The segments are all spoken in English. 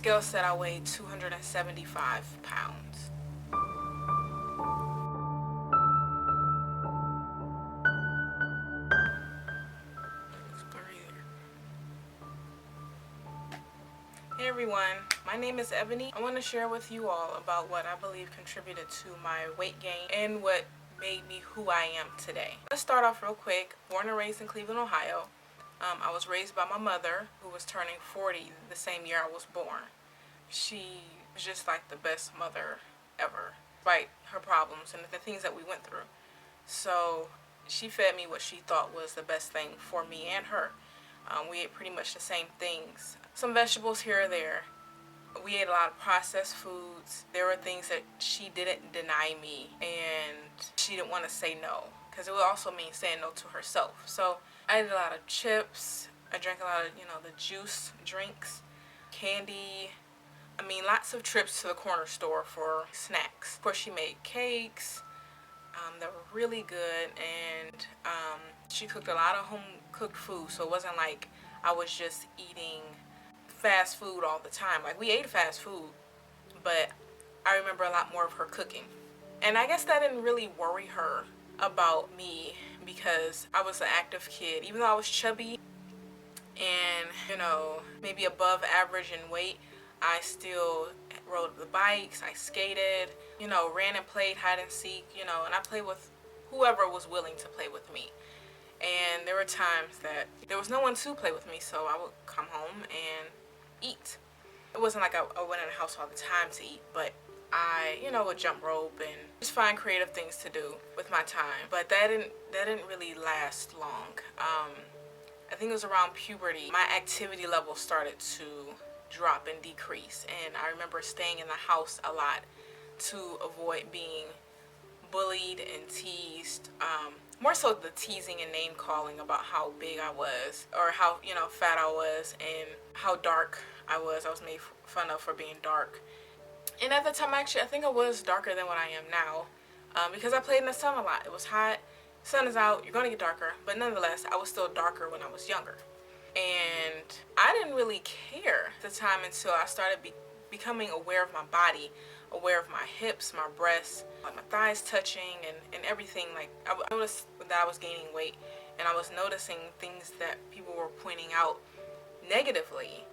scale said I weighed 275 pounds. Hey everyone, my name is Ebony. I want to share with you all about what I believe contributed to my weight gain and what made me who I am today. Let's start off real quick. Born and raised in Cleveland, Ohio. I was raised by my mother, who was turning 40 the same year I was born. She was just like the best mother ever, despite her problems and the things that we went through. So she fed me what she thought was the best thing for me and her. We ate pretty much the same things. Some vegetables here or there. We ate a lot of processed foods. There were things that she didn't deny me, and she didn't want to say no, because it would also mean saying no to herself. So I ate a lot of chips. I drank a lot of, the juice drinks, candy. I mean, lots of trips to the corner store for snacks. Of course, she made cakes that were really good, and she cooked a lot of home-cooked food, so it wasn't like I was just eating fast food all the time. Like, we ate fast food, but I remember a lot more of her cooking. And I guess that didn't really worry her about me, because I was an active kid. Even though I was chubby and, maybe above average in weight, I still rode the bikes, I skated, ran and played hide and seek, and I played with whoever was willing to play with me. And there were times that there was no one to play with me, so I would come home and eat. It wasn't like I went in the house all the time to eat, but I, would jump rope and just find creative things to do with my time. But that didn't really last long. I think it was around puberty. My activity level started to drop and decrease, and I remember staying in the house a lot to avoid being bullied and teased. More so the teasing and name calling about how big I was, or how fat I was, and how dark I was. I was made fun of for being dark. And at the time, actually, I think I was darker than what I am now, because I played in the sun a lot. It was hot, sun is out, you're gonna get darker, but nonetheless, I was still darker when I was younger. And I didn't really care at the time until I started becoming aware of my body, aware of my hips, my breasts, like my thighs touching, and everything. Like, I noticed that I was gaining weight, and I was noticing things that people were pointing out negatively,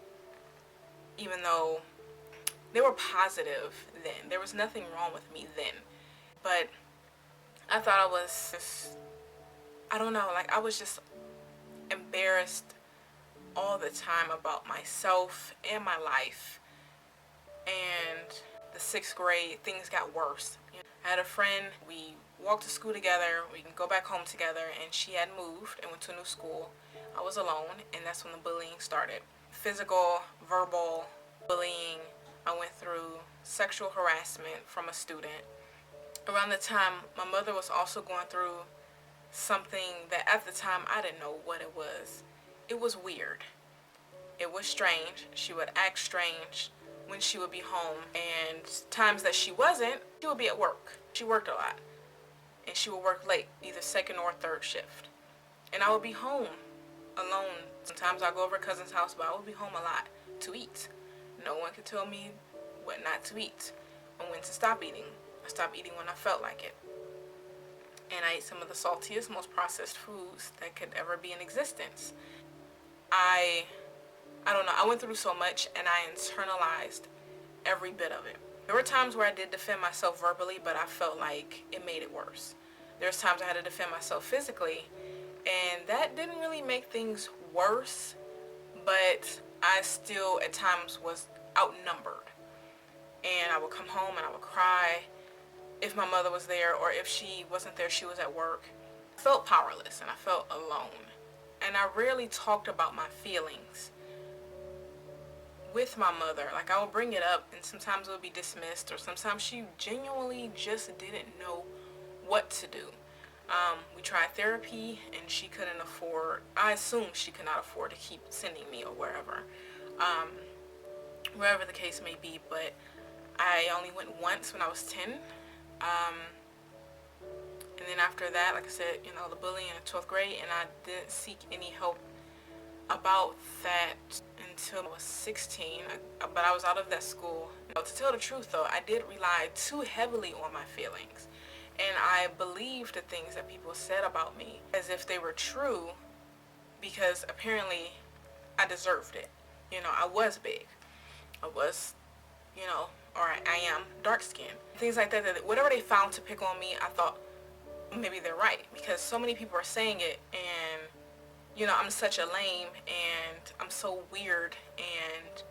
even though they were positive then. There was nothing wrong with me then. But I thought I was just, I don't know, like I was just embarrassed all the time about myself and my life. And the 6th grade, things got worse. I had a friend, we walked to school together, we can go back home together, and she had moved and went to a new school. I was alone, and that's when the bullying started. Physical, verbal bullying. I went through sexual harassment from a student. Around the time, my mother was also going through something that at the time I didn't know what it was. It was weird. It was strange. She would act strange when she would be home, and times that she wasn't, she would be at work. She worked a lot, and she would work late, either 2nd or 3rd shift. And I would be home alone. Sometimes I'd go over to cousin's house, but I would be home a lot to eat. No one could tell me what not to eat and when to stop eating. I stopped eating when I felt like it. And I ate some of the saltiest, most processed foods that could ever be in existence. I don't know, I went through so much, and I internalized every bit of it. There were times where I did defend myself verbally, but I felt like it made it worse. There's times I had to defend myself physically, and that didn't really make things worse, but I still at times was outnumbered. And I would come home and I would cry if my mother was there, or if she wasn't there, she was at work. I felt powerless and I felt alone. And I rarely talked about my feelings with my mother. Like, I would bring it up, and sometimes it would be dismissed, or sometimes she genuinely just didn't know what to do. We tried therapy, and she couldn't afford, I assume she could not afford to keep sending me or wherever the case may be. But I only went once when I was 10. And then after that, like I said, the bullying in 12th grade, and I didn't seek any help about that till I was 16, but I was out of that school. To tell the truth though, I did rely too heavily on my feelings. And I believed the things that people said about me as if they were true, because apparently I deserved it. I was big. I was, or I am dark skinned. Things like that, whatever they found to pick on me, I thought maybe they're right, because so many people are saying it, and I'm such a lame, and I'm so weird, and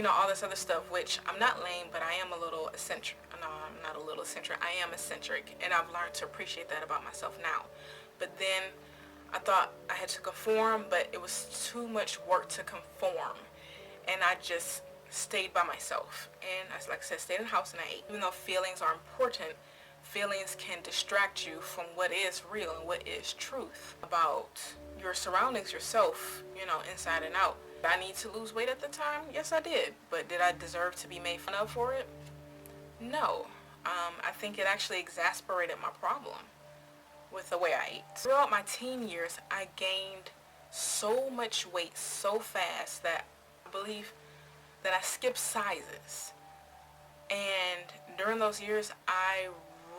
all this other stuff, which I'm not lame, but I am a little eccentric. No, I'm not a little eccentric. I am eccentric, and I've learned to appreciate that about myself now. But then I thought I had to conform, but it was too much work to conform, and I just stayed by myself. And like I said, stayed in the house and I ate. Even though feelings are important, feelings can distract you from what is real and what is truth about your surroundings, yourself, inside and out. Did I need to lose weight at the time? Yes, I did. But did I deserve to be made fun of for it? No. I think it actually exacerbated my problem with the way I ate. Throughout my teen years, I gained so much weight so fast that I believe that I skipped sizes. And during those years, I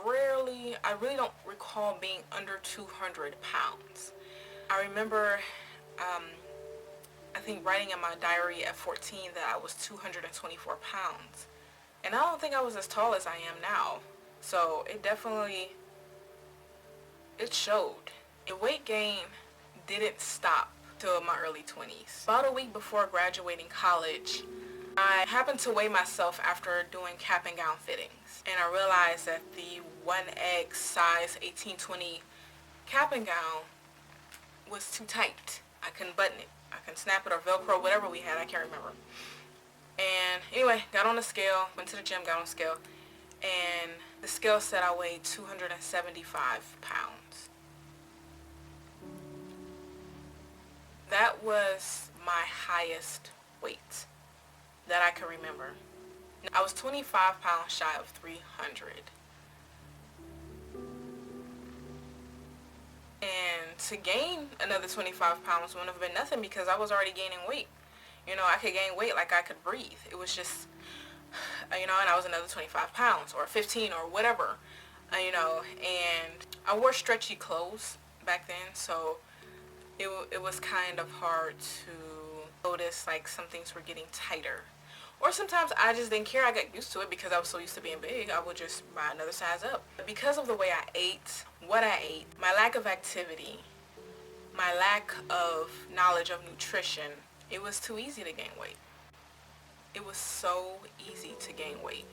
really don't recall being under 200 pounds. I remember, I think writing in my diary at 14 that I was 224 pounds. And I don't think I was as tall as I am now. So it showed. The weight gain didn't stop till my early 20s. About a week before graduating college, I happened to weigh myself after doing cap and gown fittings. And I realized that the 1X size 1820 cap and gown was too tight. I couldn't button it. I couldn't snap it or Velcro, whatever we had, I can't remember. And anyway, got on the scale, went to the gym, got on the scale, and the scale said I weighed 275 pounds. That was my highest weight that I can remember. I was 25 pounds shy of 300. And to gain another 25 pounds wouldn't have been nothing, because I was already gaining weight. I could gain weight like I could breathe. It was just, and I was another 25 pounds or 15 or whatever, and I wore stretchy clothes back then, so it was kind of hard to notice like some things were getting tighter. Or sometimes I just didn't care. I got used to it because I was so used to being big. I would just buy another size up. Because of the way I ate, what I ate, my lack of activity, my lack of knowledge of nutrition, it was too easy to gain weight. It was so easy to gain weight.